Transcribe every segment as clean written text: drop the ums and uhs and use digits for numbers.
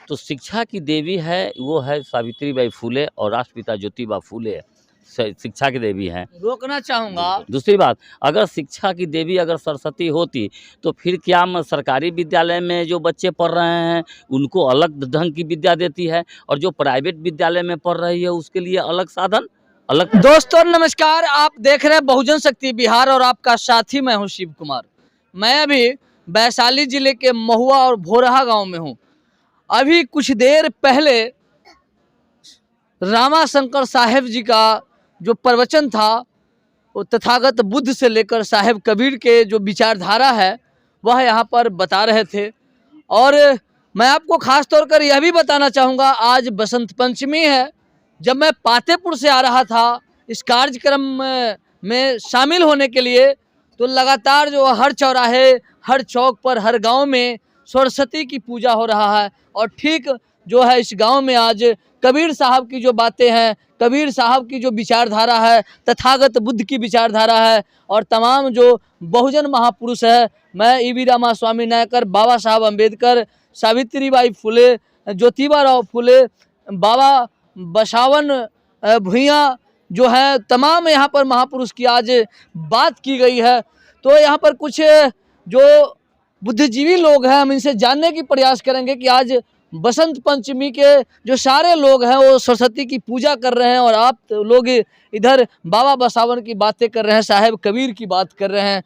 तो शिक्षा की देवी है, वो है सावित्रीबाई फूले और राष्ट्रपिता ज्योतिबा फूले शिक्षा की देवी हैं। रोकना चाहूँगा। दूसरी बात, अगर शिक्षा की देवी अगर सरस्वती होती तो फिर क्या सरकारी विद्यालय में जो बच्चे पढ़ रहे हैं उनको अलग ढंग की विद्या देती है, और जो प्राइवेट विद्यालय में पढ़ रही है उसके लिए अलग साधन अलग। दोस्तों नमस्कार, आप देख रहे हैं बहुजन शक्ति बिहार और आपका साथी मैं हूं शिव कुमार। मैं अभी वैशाली जिले के महुआ और भोरहा गांव में हूं। अभी कुछ देर पहले रामाशंकर साहेब जी का जो प्रवचन था वो तथागत बुद्ध से लेकर साहेब कबीर के जो विचारधारा है वह यहाँ पर बता रहे थे। और मैं आपको खास तौर पर यह भी बताना चाहूँगा, आज बसंत पंचमी है। जब मैं पातेपुर से आ रहा था इस कार्यक्रम में शामिल होने के लिए, तो लगातार जो हर चौराहे, हर चौक पर, हर गांव में सरस्वती की पूजा हो रहा है। और ठीक जो है इस गांव में आज कबीर साहब की जो बातें हैं, कबीर साहब की जो विचारधारा है, तथागत बुद्ध की विचारधारा है, और तमाम जो बहुजन महापुरुष है, मैं ईवी रामा स्वामी नायकर, बाबा साहब अम्बेडकर, सावित्रीबाई फुले, ज्योतिबा राव फुले, बाबा बसावन भुइयाँ जो है, तमाम यहाँ पर महापुरुष की आज बात की गई है। तो यहाँ पर कुछ जो बुद्धिजीवी लोग हैं, हम इनसे जानने की प्रयास करेंगे कि आज बसंत पंचमी के जो सारे लोग हैं वो सरस्वती की पूजा कर रहे हैं और आप लोग इधर बाबा बसावन की बातें कर रहे हैं, साहेब कबीर की बात कर रहे हैं।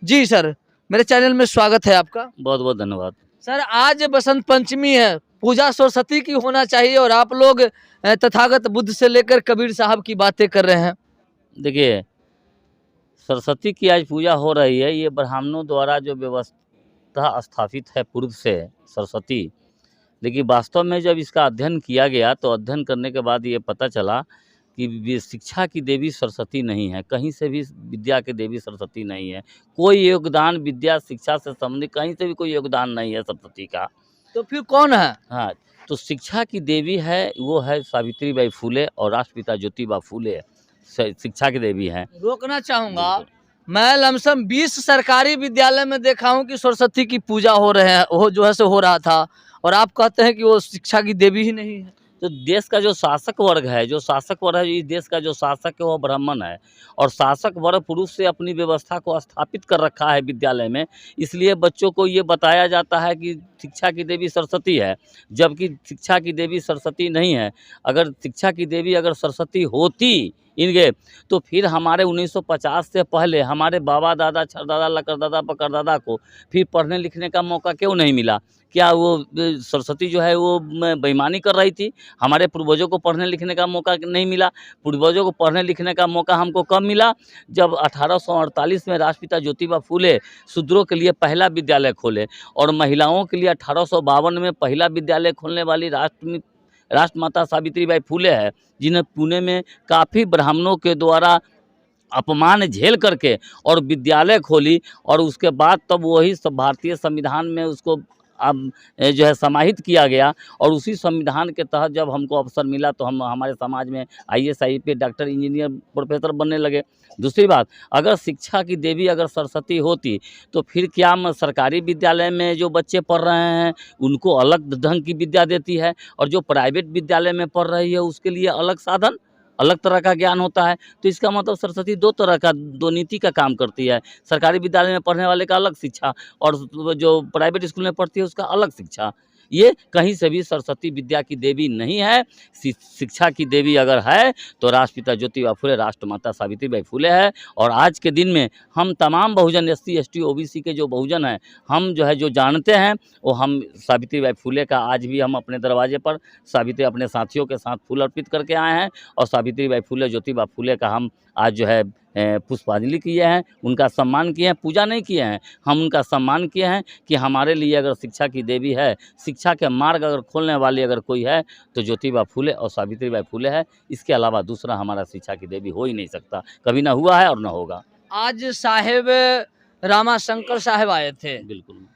जी सर, मेरे चैनल में स्वागत है आपका। बहुत बहुत धन्यवाद सर। आज बसंत पंचमी है, पूजा सरस्वती की होना चाहिए और आप लोग तथागत बुद्ध से लेकर कबीर साहब की बातें कर रहे हैं। देखिए, सरस्वती की आज पूजा हो रही है, ये ब्राह्मणों द्वारा जो व्यवस्था स्थापित है पूर्व से सरस्वती, लेकिन वास्तव में जब इसका अध्ययन किया गया तो अध्ययन करने के बाद ये पता चला कि शिक्षा की देवी सरस्वती नहीं है, कहीं से भी विद्या की देवी सरस्वती नहीं है। कोई योगदान विद्या शिक्षा से संबंधित कहीं से भी कोई योगदान नहीं है सरस्वती का। तो फिर कौन है? हाँ, तो शिक्षा की देवी है, वो है सावित्रीबाई फूले और राष्ट्रपिता ज्योतिबा फूले शिक्षा की देवी हैं। रोकना चाहूँगा, मैं लमसम 20 सरकारी विद्यालय में देखा हूँ कि सरस्वती की पूजा हो रहे हैं, वो जो है से हो रहा था, और आप कहते हैं कि वो शिक्षा की देवी ही नहीं है। तो देश का जो शासक वर्ग है, इस देश का जो शासक है वो ब्राह्मण है, और शासक वर्ग पुरुष से अपनी व्यवस्था को स्थापित कर रखा है विद्यालय में। इसलिए बच्चों को ये बताया जाता है कि शिक्षा की देवी सरस्वती है, जबकि शिक्षा की देवी सरस्वती नहीं है। अगर शिक्षा की देवी अगर सरस्वती होती इनके, तो फिर हमारे 1950 से पहले हमारे बाबा दादा, छरदादा, लकड़दादा, पकड़दादा को फिर पढ़ने लिखने का मौका क्यों नहीं मिला? क्या वो सरस्वती जो है वो बेईमानी कर रही थी? हमारे पूर्वजों को पढ़ने लिखने का मौका नहीं मिला। पूर्वजों को पढ़ने लिखने का मौका हमको कब मिला? जब 1848 में राष्ट्रपिता ज्योतिबा फूले शूद्रों के लिए पहला विद्यालय खोले, और महिलाओं के लिए 1852 में पहला विद्यालय खोलने वाली राष्ट्रमाता सावित्रीबाई फूले है, जिन्हें पुणे में काफ़ी ब्राह्मणों के द्वारा अपमान झेल करके और विद्यालय खोली, और उसके बाद तब वही सब भारतीय संविधान में उसको अब जो है समाहित किया गया। और उसी संविधान के तहत जब हमको अवसर मिला तो हम हमारे समाज में IAS IPS doctor engineer professor बनने लगे। दूसरी बात, अगर शिक्षा की देवी अगर सरस्वती होती तो फिर क्या सरकारी विद्यालय में जो बच्चे पढ़ रहे हैं उनको अलग ढंग की विद्या देती है, और जो प्राइवेट विद्यालय में पढ़ रही है उसके लिए अलग साधन अलग तरह का ज्ञान होता है। तो इसका मतलब सरस्वती दो नीति का काम करती है। सरकारी विद्यालय में पढ़ने वाले का अलग शिक्षा, और जो प्राइवेट स्कूल में पढ़ती है उसका अलग शिक्षा। ये कहीं से भी सरस्वती विद्या की देवी नहीं है। शिक्षा की देवी अगर है तो राष्ट्रपिता ज्योतिबा फूले, राष्ट्रमाता सावित्रीबाई फूले है। और आज के दिन में हम तमाम बहुजन SC ST OBC के जो बहुजन हैं, हम जो है जो जानते हैं वो हम सावित्रीबाई फूले का आज भी हम अपने दरवाजे पर सावित्री अपने साथियों के साथ फूल अर्पित करके आए हैं, और सावित्रीबाई फूले, ज्योतिबा फूले का हम आज जो है पुष्पांजलि किए हैं, उनका सम्मान किए हैं, पूजा नहीं किए हैं, हम उनका सम्मान किए हैं कि हमारे लिए अगर शिक्षा की देवी है, शिक्षा के मार्ग अगर खोलने वाली अगर कोई है तो ज्योतिबा फूले और सावित्रीबाई फूले है। इसके अलावा दूसरा हमारा शिक्षा की देवी हो ही नहीं सकता, कभी ना हुआ है और ना होगा। आज साहेब रामाशंकर साहेब आए थे, बिल्कुल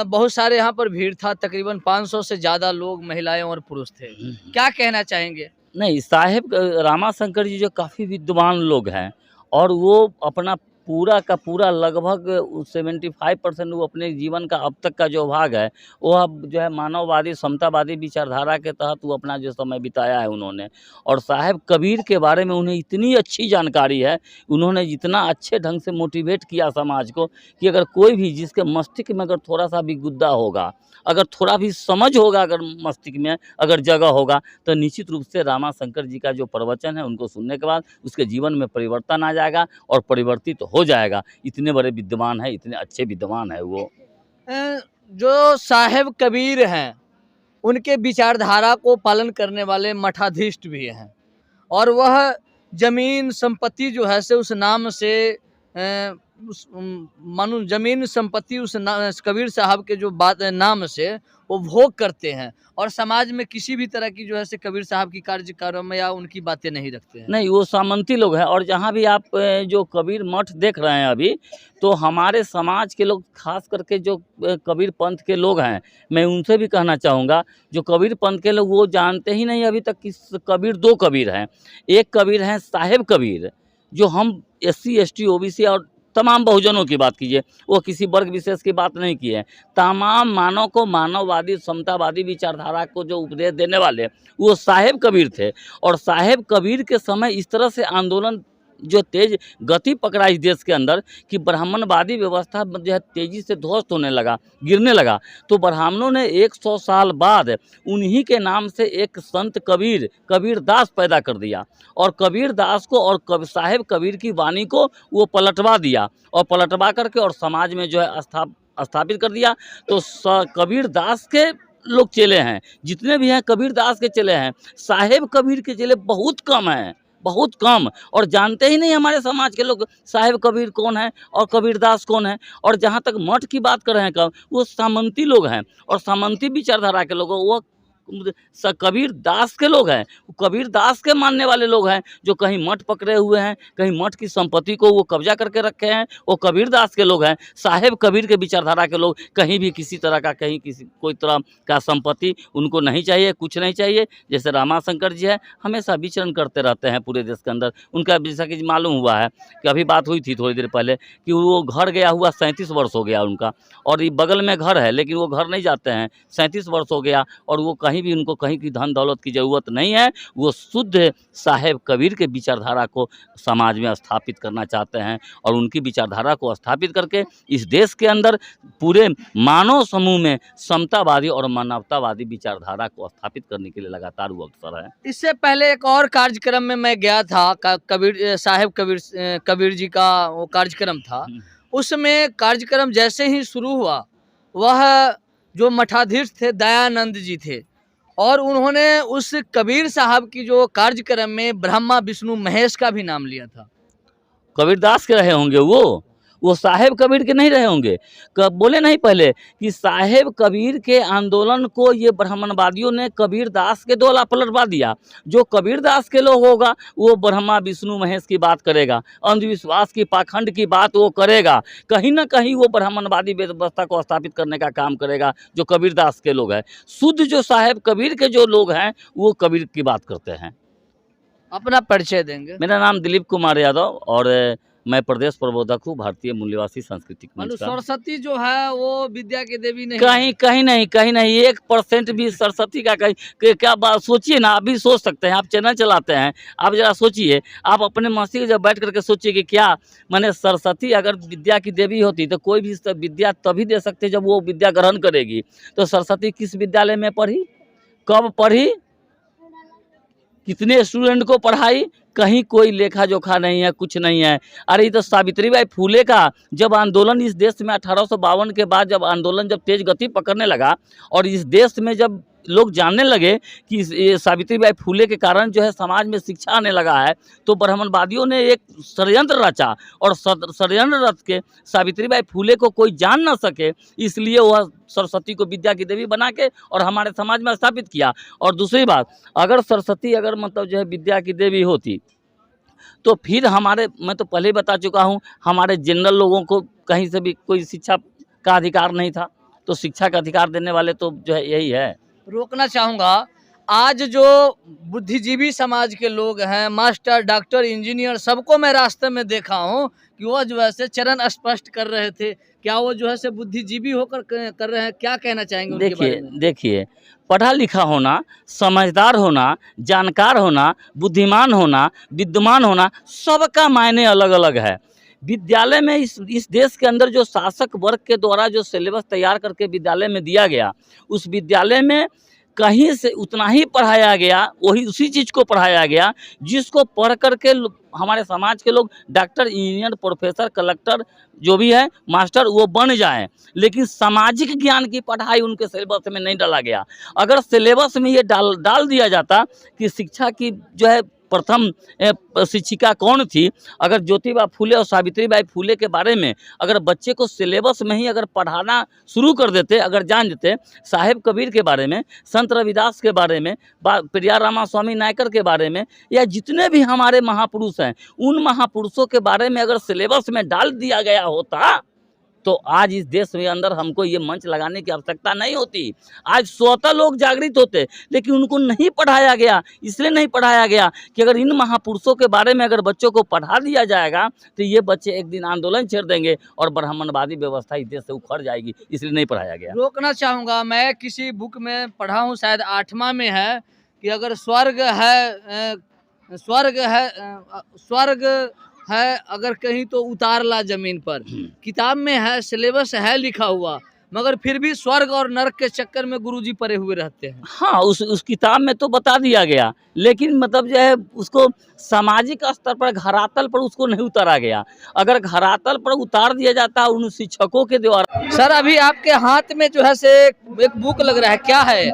बहुत सारे यहाँ पर भीड़ था, तकरीबन 500 से ज़्यादा लोग, महिलाएं और पुरुष थे। क्या कहना चाहेंगे? नहीं, साहेब रामाशंकर जी जो काफ़ी विद्वान लोग हैं, और वो अपना पूरा का पूरा लगभग 75% वो अपने जीवन का अब तक का जो भाग है वो अब जो है मानववादी समतावादी विचारधारा के तहत वो अपना जो समय बिताया है उन्होंने। और साहिब कबीर के बारे में उन्हें इतनी अच्छी जानकारी है, उन्होंने इतना अच्छे ढंग से मोटिवेट किया समाज को कि अगर कोई भी जिसके मस्तिष्क में अगर थोड़ा सा भी गुद्दा होगा, अगर थोड़ा भी समझ होगा, अगर मस्तिष्क में अगर जगह होगा, तो निश्चित रूप से रामाशंकर जी का जो प्रवचन है उनको सुनने के बाद उसके जीवन में परिवर्तन आ जाएगा और परिवर्तित हो जाएगा। इतने बड़े विद्वान हैं, इतने अच्छे विद्वान हैं वो। जो साहेब कबीर हैं उनके विचारधारा को पालन करने वाले मठाधीष्ट भी हैं, और वह जमीन संपत्ति जो है से उस नाम से मानो जमीन संपत्ति उस कबीर साहब के जो बात नाम से वो भोग करते हैं, और समाज में किसी भी तरह की जो है से कबीर साहब की कार्यक्रम या उनकी बातें नहीं रखते हैं। नहीं, वो सामंती लोग हैं। और जहाँ भी आप जो कबीर मठ देख रहे हैं अभी, तो हमारे समाज के लोग खास करके जो कबीर पंथ के लोग हैं, मैं उनसे भी कहना चाहूँगा, जो कबीर पंथ के लोग वो जानते ही नहीं अभी तक कि कबीर दो कबीर हैं। एक कबीर हैं साहेब कबीर, जो हम SC ST OBC और तमाम बहुजनों की बात कीजिए, वो किसी वर्ग विशेष की बात नहीं की है, तमाम मानव को मानववादी समतावादी विचारधारा को जो उपदेश देने वाले वो साहेब कबीर थे। और साहेब कबीर के समय इस तरह से आंदोलन जो तेज गति पकड़ा इस देश के अंदर कि ब्राह्मणवादी व्यवस्था जो है तेजी से ध्वस्त होने लगा, गिरने लगा। तो ब्राह्मणों ने 100 साल बाद उन्हीं के नाम से एक संत कबीर कबीरदास पैदा कर दिया, और कबीरदास को और साहेब कबीर की वाणी को वो पलटवा दिया, और पलटवा करके और समाज में जो है स्थापित कर दिया। तो कबीरदास के लोग चेले हैं, जितने भी हैं कबीरदास के चेले हैं। साहेब कबीर के चेले बहुत कम हैं, बहुत कम, और जानते ही नहीं हमारे समाज के लोग साहेब कबीर कौन है और कबीरदास कौन है। और जहाँ तक मठ की बात कर रहे हैं कब, वो सामंती लोग हैं, और सामंती विचारधारा के लोग वो कबीर दास के लोग हैं, कबीर दास के मानने वाले लोग हैं, जो कहीं मठ पकड़े हुए हैं, कहीं मठ की संपत्ति को वो कब्जा करके रखे हैं, वो कबीर दास के लोग हैं। साहेब कबीर के विचारधारा के लोग कहीं भी किसी तरह का कहीं किसी कोई तरह का संपत्ति उनको नहीं चाहिए, कुछ नहीं चाहिए। जैसे रामाशंकर जी है, हमेशा विचरण करते रहते हैं पूरे देश के अंदर। उनका जैसा कि मालूम हुआ है कि अभी बात हुई थी थोड़ी देर पहले कि वो घर गया हुआ 37 वर्ष हो गया उनका, और ये बगल में घर है लेकिन वो घर नहीं जाते हैं, 37 वर्ष हो गया, और वो कहीं भी उनको कहीं की धन दौलत की ज़रूरत नहीं है। वो शुद्ध साहेब कबीर के विचारधारा को समाज में स्थापित करना चाहते हैं, और उनकी विचारधारा को स्थापित करके इस देश के अंदर पूरे मानव समूह में समतावादी और मानवतावादी विचारधारा को स्थापित करने के लिए लगातार वो अग्रसर है। इससे पहले एक और कार्यक्रम में मैं गया था, कबीर साहेब कबीर जी का वो कार्यक्रम था। उसमें कार्यक्रम जैसे ही शुरू हुआ, वह जो मठाधीश थे दयानंद जी थे, और उन्होंने उस कबीर साहब की जो कार्यक्रम में ब्रह्मा विष्णु महेश का भी नाम लिया था। कबीरदास के रहे होंगे वो साहेब कबीर के नहीं रहे होंगे। बोले नहीं पहले कि साहेब कबीर के आंदोलन को ये ब्राह्मणवादियों ने कबीरदास के द्वारा पलटवा दिया। जो कबीरदास के लोग होगा वो ब्रह्मा विष्णु महेश की बात करेगा, अंधविश्वास की पाखंड की बात वो करेगा, कहीं ना कहीं वो ब्राह्मणवादी व्यवस्था को स्थापित करने का काम करेगा जो कबीरदास के लोग हैं। शुद्ध जो साहेब कबीर के जो लोग हैं वो कबीर की बात करते हैं। अपना परिचय देंगे? मेरा नाम दिलीप कुमार यादव, और मैं प्रदेश प्रबोधक हूँ भारतीय मूल्यवासी सांस्कृतिक मंच का। सरस्वती जो है वो विद्या की देवी नहीं? कहीं नहीं 1% भी सरस्वती का कहीं क्या बात सोचिए ना, आप भी सोच सकते हैं, आप चैनल चलाते हैं, आप जरा सोचिए, आप अपने मस्तिष्क जब बैठ करके सोचिए कि क्या माने सरस्वती अगर विद्या की देवी होती तो कोई भी विद्या तभी दे सकते जब वो विद्या ग्रहण करेगी। तो सरस्वती किस विद्यालय में पढ़ी, कब पढ़ी, कितने स्टूडेंट को पढ़ाई, कहीं कोई लेखा जोखा नहीं है, कुछ नहीं है। अरे ये तो सावित्रीबाई फूले का जब आंदोलन इस देश में 1852 के बाद जब आंदोलन जब तेज गति पकड़ने लगा, और इस देश में जब लोग जानने लगे कि ये सावित्रीबाई फूले के कारण जो है समाज में शिक्षा आने लगा है, तो ब्राह्मणवादियों ने एक षड्यंत्र रचा, और षड्यंत्र रच के सावित्रीबाई फूले को कोई जान ना सके, इसलिए वह सरस्वती को विद्या की देवी बना के और हमारे समाज में स्थापित किया। और दूसरी बात, अगर सरस्वती अगर मतलब जो है विद्या की देवी होती तो फिर मैं तो पहले ही बता चुका हूँ, हमारे जनरल लोगों को कहीं से भी कोई शिक्षा का अधिकार नहीं था। तो शिक्षा का अधिकार देने वाले तो जो है यही है। रोकना चाहूँगा, आज जो बुद्धिजीवी समाज के लोग हैं, मास्टर, डॉक्टर, इंजीनियर, सबको मैं रास्ते में देखा हूँ कि वो जो है से चरण स्पष्ट कर रहे थे। क्या वो जो है से बुद्धिजीवी होकर कर रहे हैं? क्या कहना चाहेंगे उनके बारे देखिए में? देखिए, पढ़ा लिखा होना, समझदार होना, जानकार होना, बुद्धिमान होना, विद्वान होना, सबका मायने अलग अलग है। विद्यालय में इस देश के अंदर जो शासक वर्ग के द्वारा जो सिलेबस तैयार करके विद्यालय में दिया गया, उस विद्यालय में कहीं से उतना ही पढ़ाया गया, वही उसी चीज़ को पढ़ाया गया जिसको पढ़ कर के हमारे समाज के लोग डॉक्टर, इंजीनियर, प्रोफेसर, कलेक्टर जो भी है, मास्टर वो बन जाएं। लेकिन सामाजिक ज्ञान की पढ़ाई उनके सिलेबस में नहीं डाला गया। अगर सिलेबस में ये डाल दिया जाता कि शिक्षा की जो है प्रथम शिक्षिका कौन थी, अगर ज्योतिबा फूले और सावित्रीबाई फूले के बारे में अगर बच्चे को सिलेबस में ही अगर पढ़ाना शुरू कर देते, अगर जान देते, साहेब कबीर के बारे में, संत रविदास के बारे में, पेरियार रामास्वामी नायकर के बारे में, या जितने भी हमारे महापुरुष हैं, उन महापुरुषों के बारे में अगर सिलेबस में डाल दिया गया होता तो आज इस देश में अंदर हमको ये मंच लगाने की आवश्यकता नहीं होती। आज स्वतः लोग जागृत होते, लेकिन उनको नहीं पढ़ाया गया। इसलिए नहीं पढ़ाया गया कि अगर इन महापुरुषों के बारे में अगर बच्चों को पढ़ा दिया जाएगा तो ये बच्चे एक दिन आंदोलन छेड़ देंगे और ब्राह्मणवादी व्यवस्था इस देश से उखड़ जाएगी। इसलिए नहीं पढ़ाया गया। रोकना चाहूँगा, मैं किसी बुक में पढ़ा हूँ, शायद 8वां में है कि अगर स्वर्ग है, स्वर्ग है अगर कहीं तो उतार ला जमीन पर। किताब में है, सिलेबस है लिखा हुआ, मगर फिर भी स्वर्ग और नरक के चक्कर में गुरुजी पड़े हुए रहते हैं। हाँ, उस किताब में तो बता दिया गया, लेकिन मतलब जो है उसको सामाजिक स्तर पर, घरातल पर उसको नहीं उतारा गया। अगर घरातल पर उतार दिया जाता उन शिक्षकों के द्वारा। सर, अभी आपके हाथ में जो है से एक बुक लग रहा है, क्या है?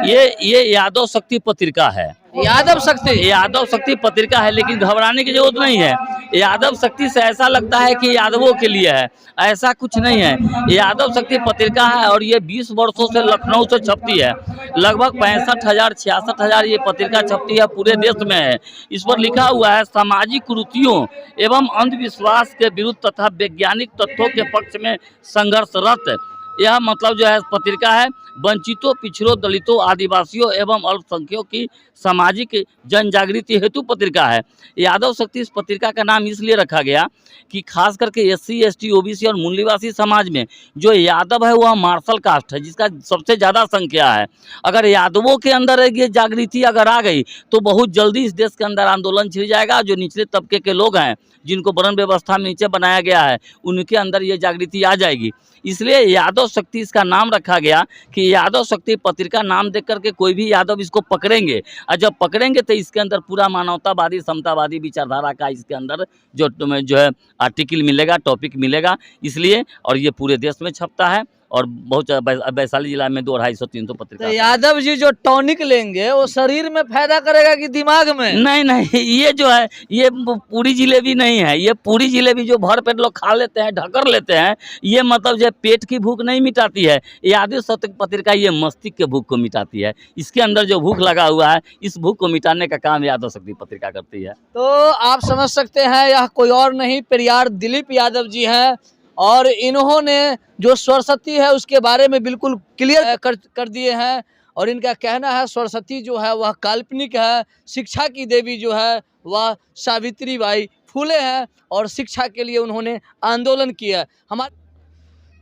ये यादव शक्ति पत्रिका है। यादव शक्ति? यादव शक्ति पत्रिका है, लेकिन घबराने की जरूरत नहीं है। यादव शक्ति से ऐसा लगता है कि यादवों के लिए है, ऐसा कुछ नहीं है। यादव शक्ति पत्रिका है और ये 20 वर्षों से लखनऊ से छपती है। लगभग 65,000 66,000 ये पत्रिका छपती है, पूरे देश में है। इस पर लिखा हुआ है सामाजिक कुरीतियों एवं अंधविश्वास के विरुद्ध तथा वैज्ञानिक तथ्यों के पक्ष में संघर्षरत। यह मतलब जो है पत्रिका है वंचितों, पिछड़ों, दलितों, आदिवासियों एवं अल्पसंख्यकों की सामाजिक जन जागृति हेतु पत्रिका है। यादव शक्ति इस पत्रिका का नाम इसलिए रखा गया कि खास करके SC, ST, OBC और मूल्यवासी समाज में जो यादव है वह मार्शल कास्ट है, जिसका सबसे ज़्यादा संख्या है। अगर यादवों के अंदर ये जागृति अगर आ गई तो बहुत जल्दी इस देश के अंदर आंदोलन छिड़ जाएगा। जो निचले तबके के लोग हैं, जिनको वर्ण व्यवस्था में नीचे बनाया गया है, उनके अंदर ये जागृति आ जाएगी। इसलिए यादव शक्ति इसका नाम रखा गया कि यादव शक्ति पत्रिका नाम देख करके कोई भी यादव इसको पकड़ेंगे, और जब पकड़ेंगे तो इसके अंदर पूरा मानवतावादी, समतावादी विचारधारा का इसके अंदर जो है आर्टिकल मिलेगा, टॉपिक मिलेगा। इसलिए और ये पूरे देश में छपता है और बहुत वैशाली जिला में 200, 250, 300 पत्रिका। तो यादव जी जो टॉनिक लेंगे वो शरीर में फायदा करेगा कि दिमाग में? नहीं, ये जो है ये पूरी जिलेबी नहीं है। ये पूरी जिलेबी जो भर पेट लोग खा लेते हैं, ढकर लेते हैं, ये मतलब जो पेट की भूख नहीं मिटाती है। यादव शक्ति पत्रिका ये मस्तिष्क के भूख को मिटाती है। इसके अंदर जो भूख लगा हुआ है, इस भूख को मिटाने का काम यादव शक्ति पत्रिका करती है। तो आप समझ सकते हैं, यह कोई और नहीं, पेरियार दिलीप यादव जी हैं, और इन्होंने जो सरस्वती है उसके बारे में बिल्कुल क्लियर कर दिए हैं। और इनका कहना है सरस्वती जो है वह काल्पनिक है, शिक्षा की देवी जो है वह सावित्रीबाई फूले हैं, और शिक्षा के लिए उन्होंने आंदोलन किया।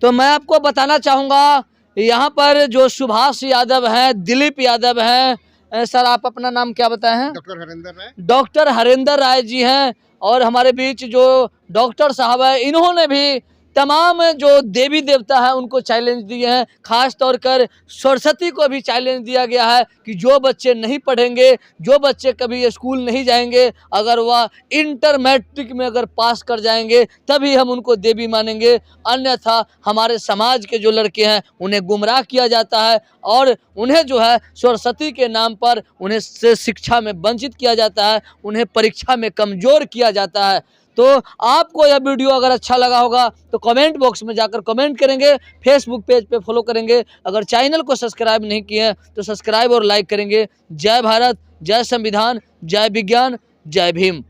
तो मैं आपको बताना चाहूँगा, यहाँ पर जो सुभाष यादव हैं, दिलीप यादव हैं। सर, आप अपना नाम क्या बताए हैं? डॉक्टर हरेंद्र राय। डॉक्टर हरेंद्र राय जी हैं। और हमारे बीच जो डॉक्टर साहब है, इन्होंने भी तमाम जो देवी देवता है उनको चैलेंज दिए हैं। खास तौर कर सरस्वती को भी चैलेंज दिया गया है कि जो बच्चे नहीं पढ़ेंगे, जो बच्चे कभी स्कूल नहीं जाएंगे, अगर वह इंटर मैट्रिक में अगर पास कर जाएंगे तभी हम उनको देवी मानेंगे, अन्यथा हमारे समाज के जो लड़के हैं उन्हें गुमराह किया जाता है और उन्हें जो है सरस्वती के नाम पर उन्हें से शिक्षा में वंचित किया जाता है, उन्हें परीक्षा में कमज़ोर किया जाता है। तो आपको यह वीडियो अगर अच्छा लगा होगा तो कमेंट बॉक्स में जाकर कमेंट करेंगे, फेसबुक पेज पे फॉलो करेंगे, अगर चैनल को सब्सक्राइब नहीं किए हैं तो सब्सक्राइब और लाइक करेंगे। जय भारत, जय संविधान, जय विज्ञान, जय भीम।